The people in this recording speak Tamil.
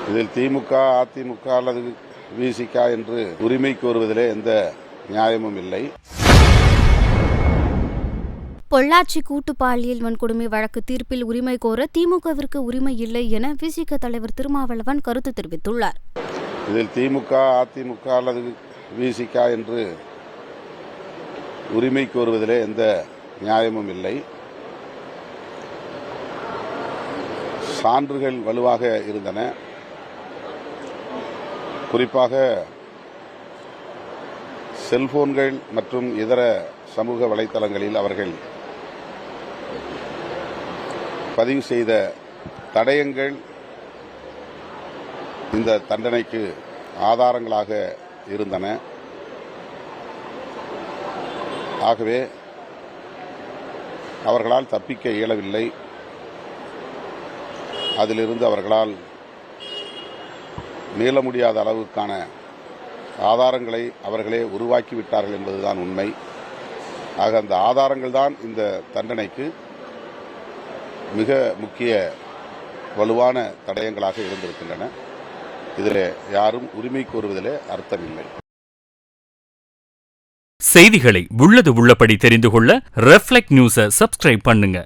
இதில் திமுக, அதிமுக அல்லது விசிக என்று உரிமை கோருவதிலே எந்த நியாயமும் இல்லை. பொள்ளாச்சி கூட்டு பாலியல் வன்கொடுமை வழக்கு தீர்ப்பில் உரிமை கோர திமுகவிற்கு உரிமை இல்லை என விசிக தலைவர் திருமாவளவன் கருத்து தெரிவித்துள்ளார். இதில் திமுக, அதிமுக அல்லது விசிக என்று உரிமை கோருவதிலே எந்த நியாயமும் இல்லை. சான்றுகள் வலுவாக இருந்தன. குறிப்பாக செல்போன்கள் மற்றும் இதர சமூக வலைதளங்களில் அவர்கள் பதிவு செய்த தடயங்கள் இந்த தண்டனைக்கு ஆதாரங்களாக இருந்தன. ஆகவே அவர்களால் தப்பிக்க இயலவில்லை. அதிலிருந்து அவர்களால் மீள முடியாத அளவுக்கான ஆதாரங்களை அவர்களே உருவாக்கிவிட்டார்கள் என்பதுதான் உண்மை. ஆக அந்த ஆதாரங்கள் தான் இந்த தண்டனைக்கு மிக முக்கிய வலுவான தடயங்களாக இருந்திருக்கின்றன. இதில் யாரும் உரிமை கோருவதிலே அர்த்தமில்லை. செய்திகளை உள்ளது உள்ளபடி தெரிந்து கொள்ள ரெஃப்ளெக்ட் நியூஸை சப்ஸ்கிரைப் பண்ணுங்க.